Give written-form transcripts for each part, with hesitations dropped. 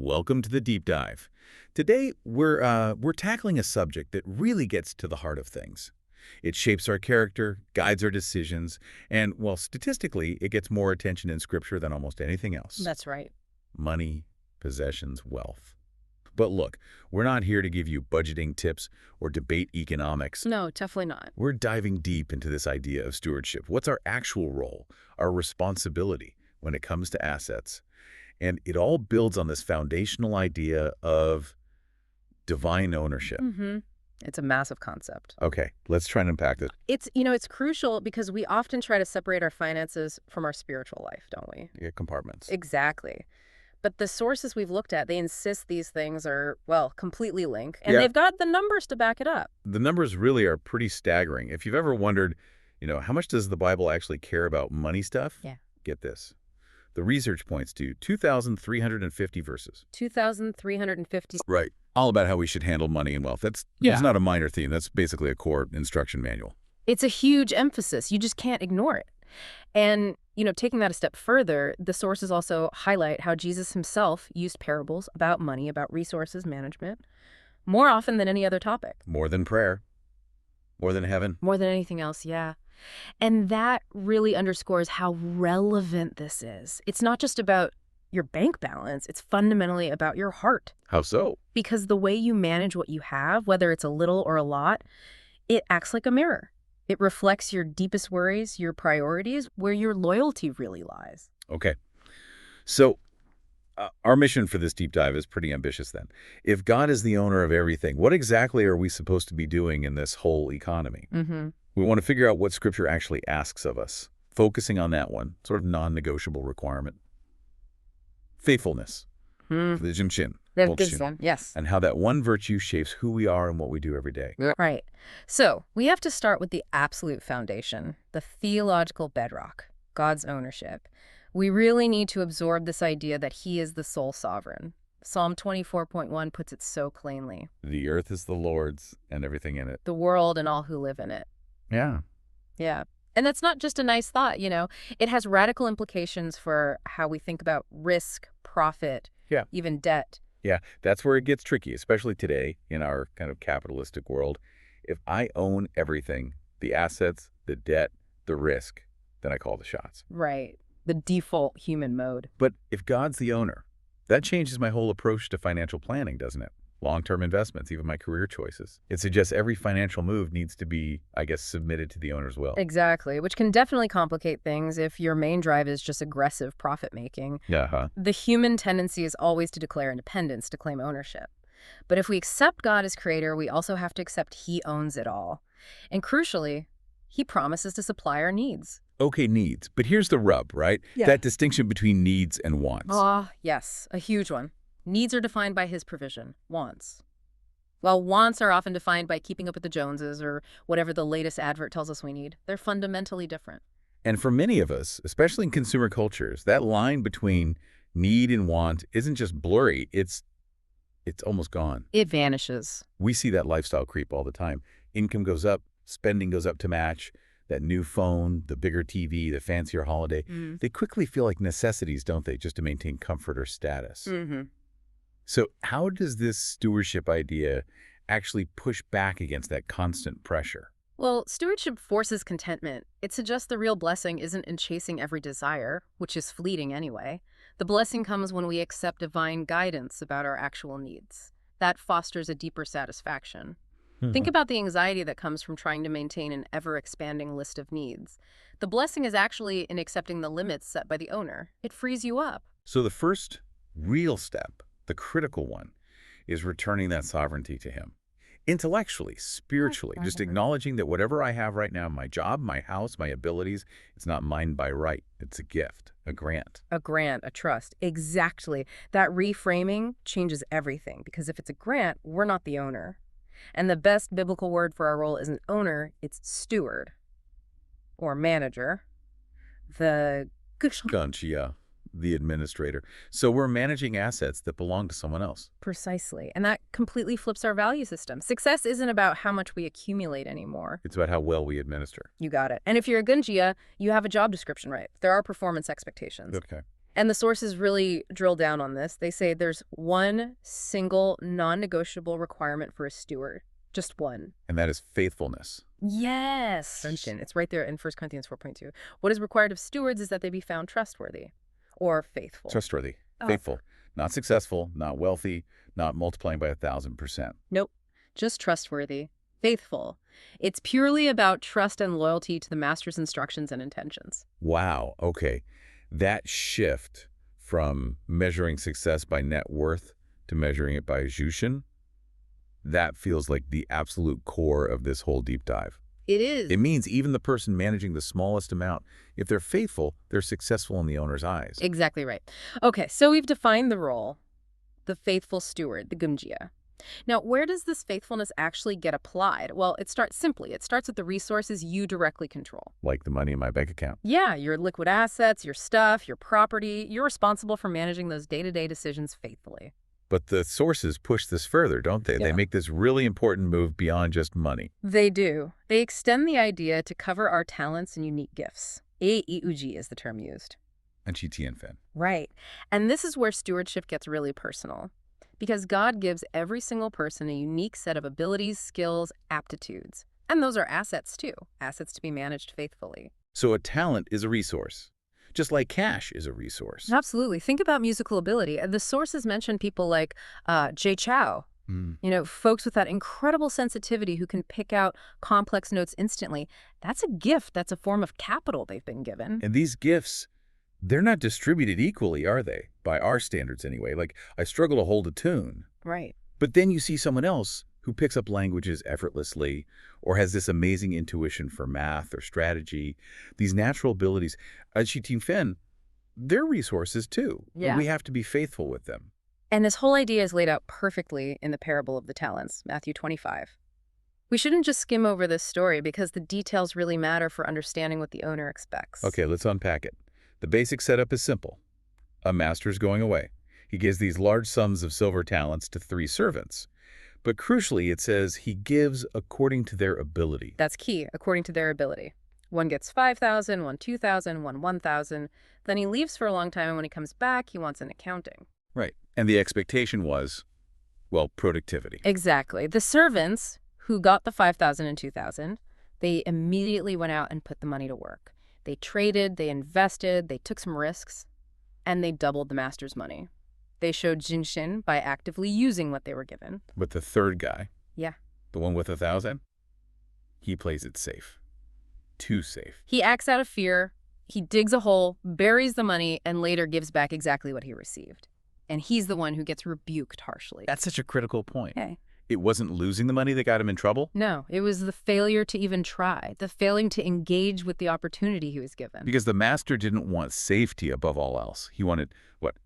Welcome to the deep dive. Today, we're tackling a subject that really gets to the heart of things. It shapes our character, guides our decisions, and, well, statistically, it gets more attention in Scripture than almost anything else. That's right. Money, possessions, wealth. But look, we're not here to give you budgeting tips or debate economics. No, definitely not. We're diving deep into this idea of stewardship. What's our actual role, our responsibility when it comes to assets? And it all builds on this foundational idea of divine ownership. It's a massive concept. Okay, let's try and unpack this. It's crucial because we often try to separate our finances from our spiritual life, don't we? Yeah, compartments. Exactly. But the sources we've looked at, they insist these things are, well, completely linked. And Yeah. they've got the numbers to back it up. The numbers really are pretty staggering. If you've ever wondered, how much does the Bible actually care about money stuff? Yeah. Get this. The research points to 2,350 verses. 2,350. Right. All about how we should handle money and wealth. It's not a minor theme. That's basically a core instruction manual. It's a huge emphasis. You just can't ignore it. And, taking that a step further, the sources also highlight how Jesus himself used parables about money, about resources management, more often than any other topic. More than prayer. More than heaven. More than anything else, yeah. And that really underscores how relevant this is. It's not just about your bank balance. It's fundamentally about your heart. How so? Because the way you manage what you have, whether it's a little or a lot, it acts like a mirror. It reflects your deepest worries, your priorities, where your loyalty really lies. Okay. So our mission for this deep dive is pretty ambitious then. If God is the owner of everything, what exactly are we supposed to be doing in this whole economy? We want to figure out what Scripture actually asks of us, focusing on that one, sort of non-negotiable requirement. Faithfulness. The Jimshin. Yes. And how that one virtue shapes who we are and what we do every day. Right. So we have to start with the absolute foundation, the theological bedrock, God's ownership. We really need to absorb this idea that he is the sole sovereign. Psalm 24.1 puts it so plainly. The earth is the Lord's and everything in it. The world and all who live in it. Yeah. Yeah. And that's not just a nice thought, It has radical implications for how we think about risk, profit, even debt. Yeah, that's where it gets tricky, especially today in our kind of capitalistic world. If I own everything, the assets, the debt, the risk, then I call the shots. Right. The default human mode. But if God's the owner, that changes my whole approach to financial planning, doesn't it? Long-term investments, even my career choices. It suggests every financial move needs to be, submitted to the owner's will. Exactly, which can definitely complicate things if your main drive is just aggressive profit-making. Yeah. The human tendency is always to declare independence, to claim ownership. But if we accept God as creator, we also have to accept he owns it all. And crucially, he promises to supply our needs. Okay, needs. But here's the rub, right? Yeah. That distinction between needs and wants. Yes, a huge one. Needs are defined by his provision. Wants. Well, wants are often defined by keeping up with the Joneses or whatever the latest advert tells us we need. They're fundamentally different. And for many of us, especially in consumer cultures, that line between need and want isn't just blurry, it's almost gone. It vanishes. We see that lifestyle creep all the time. Income goes up, spending goes up to match. That new phone, the bigger TV, the fancier holiday, they quickly feel like necessities, don't they, just to maintain comfort or status. So how does this stewardship idea actually push back against that constant pressure? Well, stewardship forces contentment. It suggests the real blessing isn't in chasing every desire, which is fleeting anyway. The blessing comes when we accept divine guidance about our actual needs. That fosters a deeper satisfaction. Think about the anxiety that comes from trying to maintain an ever-expanding list of needs. The blessing is actually in accepting the limits set by the owner. It frees you up. So the first real step, the critical one, is returning that sovereignty to him. Intellectually, spiritually, just acknowledging that whatever I have right now, my job, my house, my abilities, it's not mine by right. It's a gift, a grant. A grant, a trust. Exactly. That reframing changes everything because if it's a grant, we're not the owner. And the best biblical word for our role isn't owner, it's steward or manager. The administrator. So we're managing assets that belong to someone else. Precisely. And that completely flips our value system. Success isn't about how much we accumulate anymore. It's about how well we administer. You got it. And if you're a gunjia, you have a job description, right? There are performance expectations. Okay. And the sources really drill down on this. They say there's one single non-negotiable requirement for a steward. Just one. And that is faithfulness. Yes. It's right there in 1 Corinthians 4.2. What is required of stewards is that they be found trustworthy or faithful. Trustworthy, faithful, not successful, not wealthy, not multiplying by 1,000%. Nope. Just trustworthy, faithful. It's purely about trust and loyalty to the master's instructions and intentions. Wow. Okay. That shift from measuring success by net worth to measuring it by Jushin, that feels like the absolute core of this whole deep dive. It is. It means even the person managing the smallest amount, if they're faithful, they're successful in the owner's eyes. Exactly right. Okay, so we've defined the role, the faithful steward, the gumjia. Now, where does this faithfulness actually get applied? Well, it starts simply. It starts with the resources you directly control. Like the money in my bank account. Yeah, your liquid assets, your stuff, your property. You're responsible for managing those day-to-day decisions faithfully. But the sources push this further, don't they? Yeah. They make this really important move beyond just money. They do. They extend the idea to cover our talents and unique gifts. A-I-U-G is the term used. And Tianfen. Right. And this is where stewardship gets really personal. Because God gives every single person a unique set of abilities, skills, aptitudes. And those are assets too. Assets to be managed faithfully. So a talent is a resource, just like cash is a resource. Absolutely. Think about musical ability. The sources mention people like Jay Chou. You know, folks with that incredible sensitivity who can pick out complex notes instantly. That's a gift. That's a form of capital they've been given. And these gifts, they're not distributed equally, are they? By our standards anyway. Like, I struggle to hold a tune. Right. But then you see someone else who picks up languages effortlessly or has this amazing intuition for math or strategy. These natural abilities, Tianfen, they're resources too. Yeah. We have to be faithful with them. And this whole idea is laid out perfectly in the parable of the talents, Matthew 25. We shouldn't just skim over this story because the details really matter for understanding what the owner expects. Okay, let's unpack it. The basic setup is simple. A master's going away. He gives these large sums of silver talents to 3 servants. But crucially, it says he gives according to their ability. That's key, according to their ability. One gets 5,000, one 2,000, one 1,000. Then he leaves for a long time, and when he comes back, he wants an accounting. Right. And the expectation was, well, productivity. Exactly. The servants who got the 5,000 and 2,000, they immediately went out and put the money to work. They traded, they invested, they took some risks, and they doubled the master's money. They showed jinshin by actively using what they were given. But the third guy, Yeah. the one with 1,000, he plays it safe. Too safe. He acts out of fear, he digs a hole, buries the money, and later gives back exactly what he received. And he's the one who gets rebuked harshly. That's such a critical point. Okay. It wasn't losing the money that got him in trouble? No, it was the failure to even try, the failing to engage with the opportunity he was given. Because the master didn't want safety above all else. He wanted, what?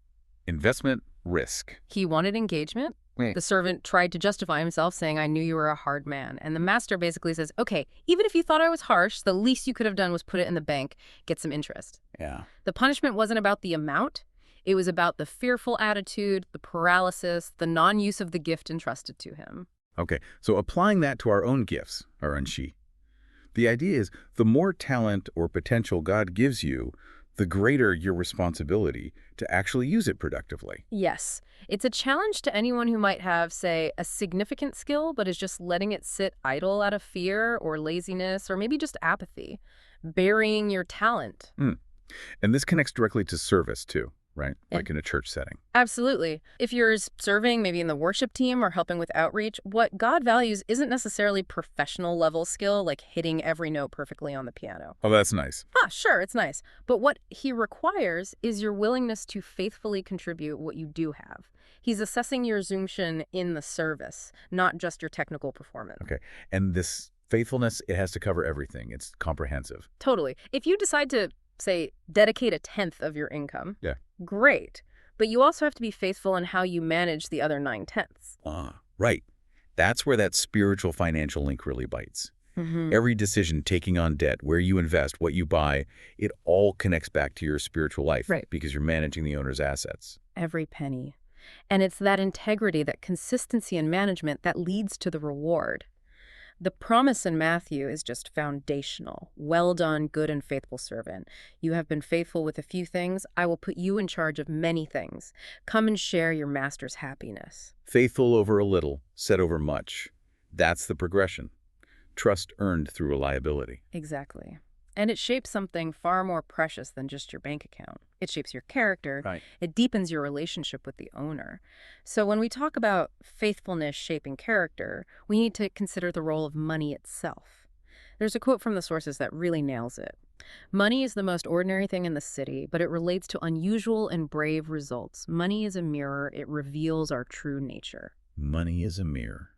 Investment, risk. He wanted engagement. Right. The servant tried to justify himself, saying, I knew you were a hard man. And the master basically says, okay, even if you thought I was harsh, the least you could have done was put it in the bank, get some interest. Yeah. The punishment wasn't about the amount. It was about the fearful attitude, the paralysis, the non-use of the gift entrusted to him. Okay, so applying that to our own gifts, our unshi. The idea is the more talent or potential God gives you, the greater your responsibility to actually use it productively. Yes. It's a challenge to anyone who might have, say, a significant skill, but is just letting it sit idle out of fear or laziness or maybe just apathy, burying your talent. And this connects directly to service, too, right? Yeah. Like in a church setting. Absolutely. If you're serving maybe in the worship team or helping with outreach, what God values isn't necessarily professional level skill, like hitting every note perfectly on the piano. Oh, that's nice. Sure, it's nice. But what he requires is your willingness to faithfully contribute what you do have. He's assessing your zoomshin in the service, not just your technical performance. Okay, and this faithfulness, it has to cover everything. It's comprehensive. Totally. If you decide to, say, dedicate 1/10 of your income, Yeah. Great. But you also have to be faithful in how you manage the other 9/10. Right. That's where that spiritual financial link really bites. Mm-hmm. Every decision, taking on debt, where you invest, what you buy, it all connects back to your spiritual life. Right. Because you're managing the owner's assets. Every penny. And it's that integrity, that consistency in management that leads to the reward. The promise in Matthew is just foundational. Well done, good and faithful servant. You have been faithful with a few things. I will put you in charge of many things. Come and share your master's happiness. Faithful over a little, set over much. That's the progression. Trust earned through reliability. Exactly. And it shapes something far more precious than just your bank account. It shapes your character. Right. It deepens your relationship with the owner. So when we talk about faithfulness shaping character, we need to consider the role of money itself. There's a quote from the sources that really nails it. Money is the most ordinary thing in the city, but it relates to unusual and brave results. Money is a mirror. It reveals our true nature. Money is a mirror.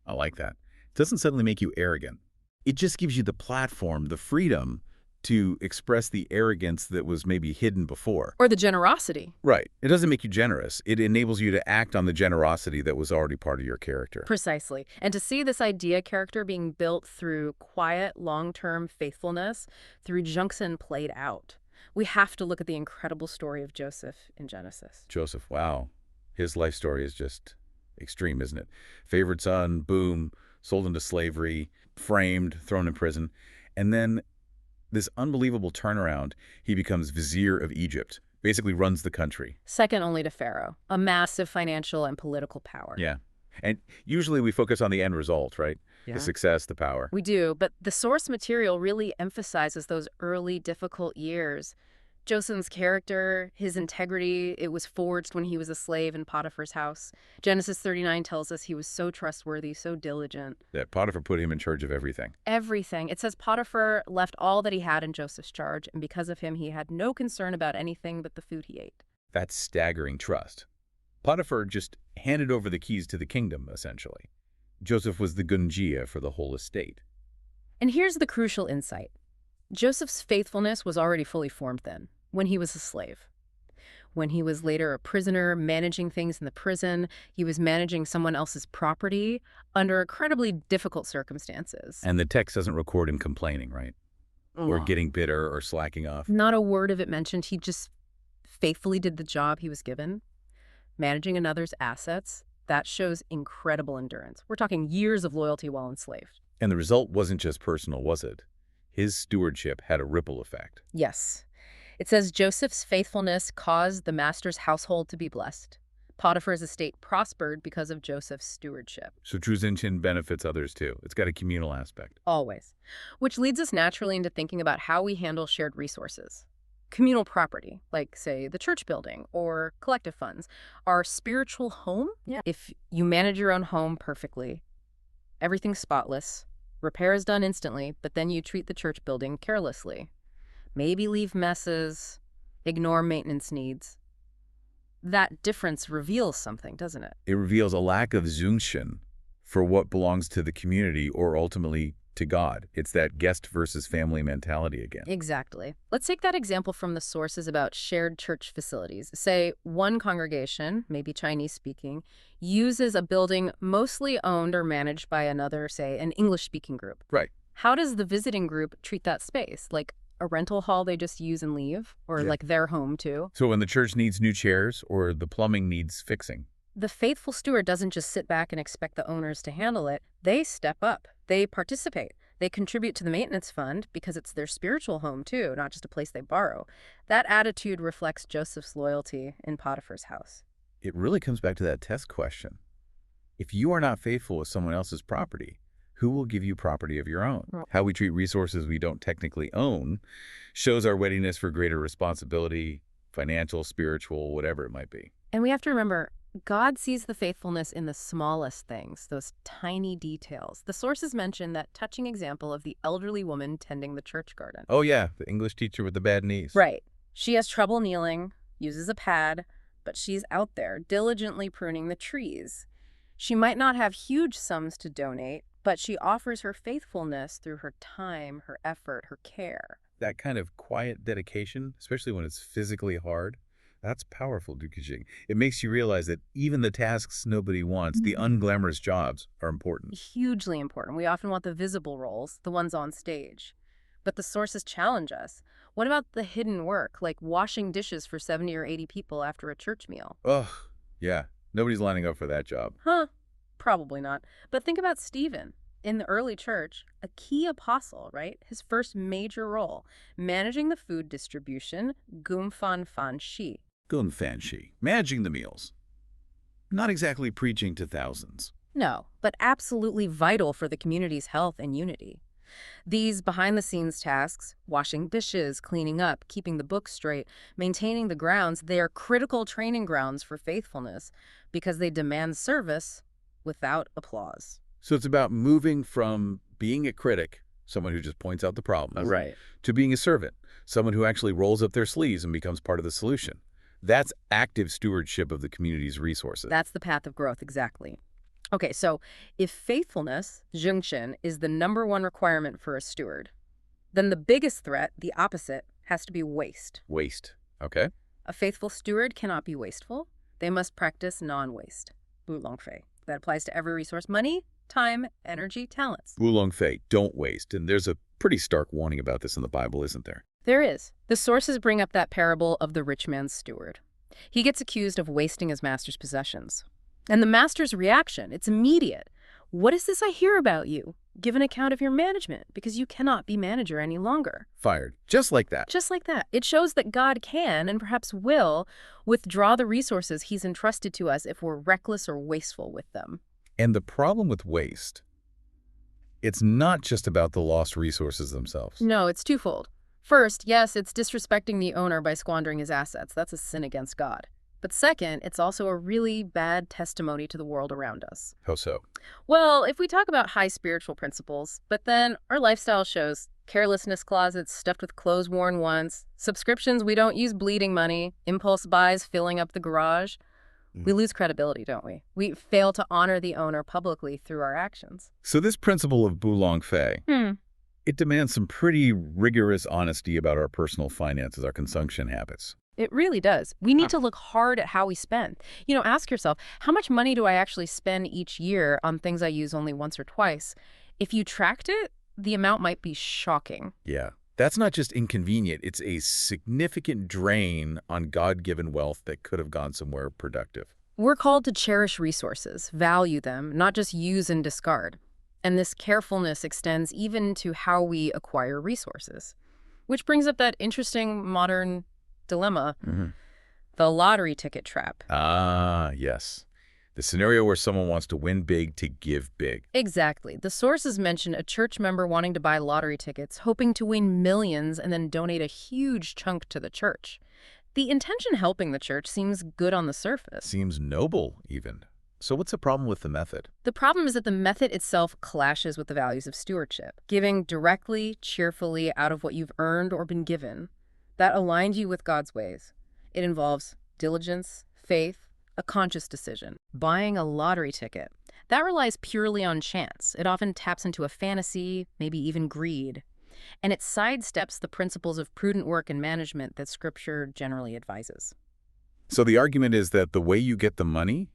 I like that. It doesn't suddenly make you arrogant. It just gives you the platform, the freedom to express the arrogance that was maybe hidden before. Or the generosity. Right. It doesn't make you generous. It enables you to act on the generosity that was already part of your character. Precisely. And to see this idea character being built through quiet, long-term faithfulness, through Junction played out, we have to look at the incredible story of Joseph in Genesis. Joseph, wow. His life story is just extreme, isn't it? Favored son, boom, sold into slavery, framed, thrown in prison. And then this unbelievable turnaround, he becomes vizier of Egypt, basically runs the country. Second only to Pharaoh, a massive financial and political power. Yeah. And usually we focus on the end result, right? Yeah. The success, the power. We do, but the source material really emphasizes those early difficult years. Joseph's character, his integrity, it was forged when he was a slave in Potiphar's house. Genesis 39 tells us he was so trustworthy, so diligent. That Potiphar put him in charge of everything. Everything. It says Potiphar left all that he had in Joseph's charge, and because of him, he had no concern about anything but the food he ate. That's staggering trust. Potiphar just handed over the keys to the kingdom, essentially. Joseph was the gungia for the whole estate. And here's the crucial insight. Joseph's faithfulness was already fully formed then, when he was a slave. When he was later a prisoner, managing things in the prison, he was managing someone else's property under incredibly difficult circumstances. And the text doesn't record him complaining, right? Or getting bitter or slacking off. Not a word of it mentioned. He just faithfully did the job he was given, managing another's assets. That shows incredible endurance. We're talking years of loyalty while enslaved. And the result wasn't just personal, was it? His stewardship had a ripple effect. Yes. It says Joseph's faithfulness caused the master's household to be blessed. Potiphar's estate prospered because of Joseph's stewardship. So true Zinchin benefits others too. It's got a communal aspect. Always. Which leads us naturally into thinking about how we handle shared resources. Communal property, like, say, the church building or collective funds, our spiritual home. Yeah. If you manage your own home perfectly, everything's spotless, repair is done instantly, but then you treat the church building carelessly. Maybe leave messes, ignore maintenance needs. That difference reveals something, doesn't it? It reveals a lack of zunction for what belongs to the community or ultimately to God. It's that guest versus family mentality again. Exactly. Let's take that example from the sources about shared church facilities. Say one congregation, maybe Chinese speaking, uses a building mostly owned or managed by another, say, an English-speaking group. Right. How does the visiting group treat that space? Like a rental hall they just use and leave? Or like their home too? So when the church needs new chairs or the plumbing needs fixing, the faithful steward doesn't just sit back and expect the owners to handle it. They step up. They participate. They contribute to the maintenance fund because it's their spiritual home too, not just a place they borrow. That attitude reflects Joseph's loyalty in Potiphar's house. it really comes back to that test question. If you are not faithful with someone else's property, who will give you property of your own? Right. How we treat resources we don't technically own shows our readiness for greater responsibility, financial, spiritual, whatever it might be. And we have to remember, God sees the faithfulness in the smallest things, those tiny details. The sources mention that touching example of the elderly woman tending the church garden. Oh yeah, the English teacher with the bad knees. Right. She has trouble kneeling, uses a pad, but she's out there diligently pruning the trees. She might not have huge sums to donate, but she offers her faithfulness through her time, her effort, her care. That kind of quiet dedication, especially when it's physically hard, that's powerful, Dukajing. It makes you realize that even the tasks nobody wants, the unglamorous jobs, are important. Hugely important. We often want the visible roles, the ones on stage. But the sources challenge us. What about the hidden work, like washing dishes for 70 or 80 people after a church meal? Ugh, yeah. Nobody's lining up for that job. Huh. Probably not. But think about Stephen. In the early church, a key apostle, right? His first major role, managing the food distribution, gumfan fan shi. Gunfanshi, managing the meals. Not exactly preaching to thousands. No, but absolutely vital for the community's health and unity. These behind-the-scenes tasks, washing dishes, cleaning up, keeping the books straight, maintaining the grounds, they are critical training grounds for faithfulness because they demand service without applause. So it's about moving from being a critic, someone who just points out the problems, to being a servant, someone who actually rolls up their sleeves and becomes part of the solution. That's active stewardship of the community's resources. That's the path of growth, exactly. Okay, so if faithfulness, 忠诚, is the #1 requirement for a steward, then the biggest threat, the opposite, has to be waste. Waste. Okay. A faithful steward cannot be wasteful. They must practice non-waste. 不浪费. That applies to every resource: money, time, energy, talents. 不浪费, don't waste. And there's a pretty stark warning about this in the Bible, isn't there? There is. The sources bring up that parable of the rich man's steward. He gets accused of wasting his master's possessions. And the master's reaction, it's immediate. What is this I hear about you? Give an account of your management, because you cannot be manager any longer. Fired. Just like that. Just like that. It shows that God can, and perhaps will, withdraw the resources he's entrusted to us if we're reckless or wasteful with them. And the problem with waste, it's not just about the lost resources themselves. No, it's twofold. First, yes, it's disrespecting the owner by squandering his assets. That's a sin against God. But second, it's also a really bad testimony to the world around us. How so? Well, if we talk about high spiritual principles, but then our lifestyle shows carelessness closets stuffed with clothes worn once, subscriptions we don't use bleeding money, impulse buys filling up the garage, we lose credibility, don't we? We fail to honor the owner publicly through our actions. So this principle of bulong fei, it demands some pretty rigorous honesty about our personal finances, our consumption habits. It really does. We need to look hard at how we spend. You know, ask yourself, how much money do I actually spend each year on things I use only once or twice? If you tracked it, the amount might be shocking. Yeah. That's not just inconvenient. It's a significant drain on God-given wealth that could have gone somewhere productive. We're called to cherish resources, value them, not just use and discard. And this carefulness extends even to how we acquire resources. Which brings up that interesting modern dilemma, the lottery ticket trap. Ah, yes. The scenario where someone wants to win big to give big. Exactly. The sources mention a church member wanting to buy lottery tickets, hoping to win millions and then donate a huge chunk to the church. The intention helping the church seems good on the surface. Seems noble, even. So what's the problem with the method? The problem is that the method itself clashes with the values of stewardship. Giving directly, cheerfully, out of what you've earned or been given, that aligned you with God's ways. It involves diligence, faith, a conscious decision. Buying a lottery ticket, that relies purely on chance. It often taps into a fantasy, maybe even greed. And it sidesteps the principles of prudent work and management that Scripture generally advises. So the argument is that the way you get the money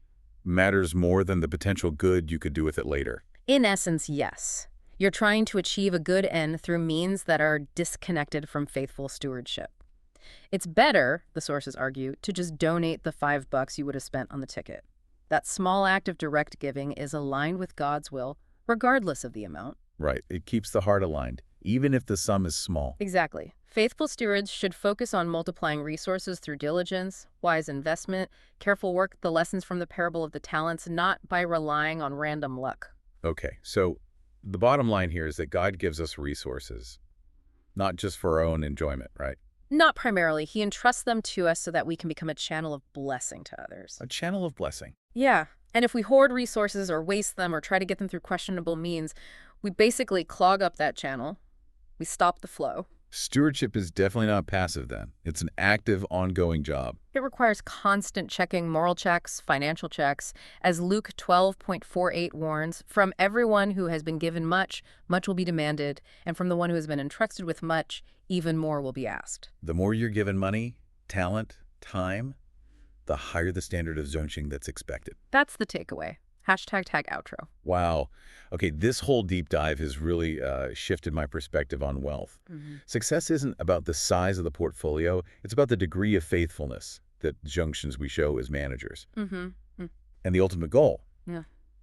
matters more than the potential good you could do with it later. In essence, yes. You're trying to achieve a good end through means that are disconnected from faithful stewardship. It's better, the sources argue, to just donate the $5 you would have spent on the ticket. That small act of direct giving is aligned with God's will, regardless of the amount. Right. It keeps the heart aligned, even if the sum is small. Exactly. Faithful stewards should focus on multiplying resources through diligence, wise investment, careful work, the lessons from the parable of the talents, not by relying on random luck. Okay, so the bottom line here is that God gives us resources, not just for our own enjoyment, right? Not primarily. He entrusts them to us so that we can become a channel of blessing to others. A channel of blessing. Yeah. And if we hoard resources or waste them or try to get them through questionable means, we basically clog up that channel. We stop the flow. Stewardship is definitely not passive then. It's an active, ongoing job. It requires constant checking, moral checks, financial checks. As Luke 12:48 warns, from everyone who has been given much, much will be demanded, and from the one who has been entrusted with much, even more will be asked. The more you're given money, talent, time, the higher the standard of zonshing that's expected. That's the takeaway. #tag outro. Wow. Okay, this whole deep dive has really shifted my perspective on wealth. Success isn't about the size of the portfolio. It's about the degree of faithfulness that junctions we show as managers. And the ultimate goal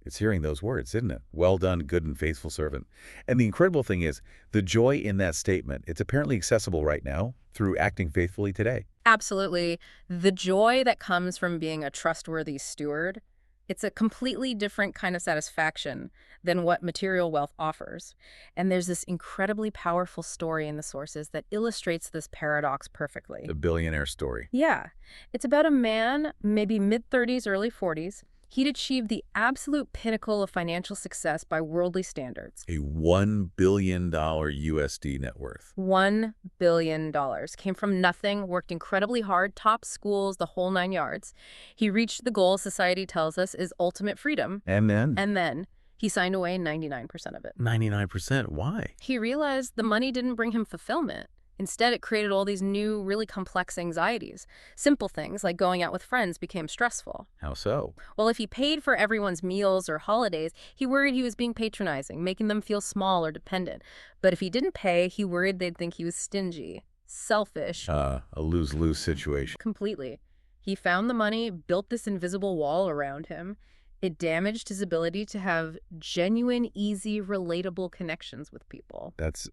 It's hearing those words, isn't it? Well done, good and faithful servant. And the incredible thing is, the joy in that statement, it's apparently accessible right now through acting faithfully today. Absolutely. The joy that comes from being a trustworthy steward, it's a completely different kind of satisfaction than what material wealth offers. And there's this incredibly powerful story in the sources that illustrates this paradox perfectly. The billionaire story. Yeah, it's about a man, maybe mid-30s, early 40s. He'd achieved the absolute pinnacle of financial success by worldly standards. A $1 billion USD net worth. $1 billion. Came from nothing, worked incredibly hard, top schools, the whole 9 yards. He reached the goal society tells us is ultimate freedom. And then? And then he signed away 99% of it. 99%. Why? He realized the money didn't bring him fulfillment. Instead, it created all these new, really complex anxieties. Simple things like going out with friends became stressful. How so? Well, if he paid for everyone's meals or holidays, he worried he was being patronizing, making them feel small or dependent. But if he didn't pay, he worried they'd think he was stingy, selfish. A lose-lose situation. Completely. He found the money, built this invisible wall around him. It damaged his ability to have genuine, easy, relatable connections with people. That's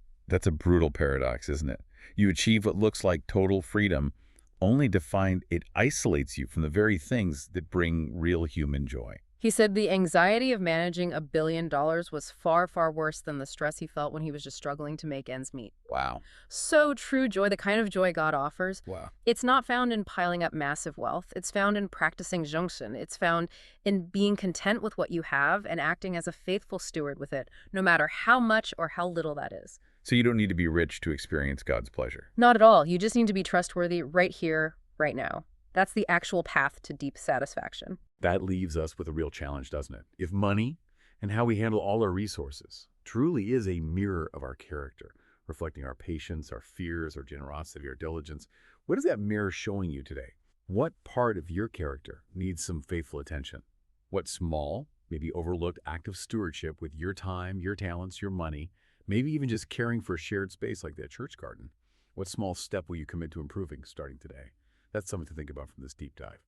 a brutal paradox, isn't it? You achieve what looks like total freedom, only to find it isolates you from the very things that bring real human joy. He said the anxiety of managing $1 billion was far, far worse than the stress he felt when he was just struggling to make ends meet. Wow. So true joy, the kind of joy God offers, Wow. it's not found in piling up massive wealth. It's found in practicing jonction. It's found in being content with what you have and acting as a faithful steward with it, no matter how much or how little that is. So you don't need to be rich to experience God's pleasure. Not at all. You just need to be trustworthy right here, right now. That's the actual path to deep satisfaction. That leaves us with a real challenge, doesn't it? If money and how we handle all our resources truly is a mirror of our character, reflecting our patience, our fears, our generosity, our diligence, what is that mirror showing you today? What part of your character needs some faithful attention? What small, maybe overlooked act of stewardship with your time, your talents, your money, maybe even just caring for a shared space like that church garden? What small step will you commit to improving starting today? That's something to think about from this deep dive.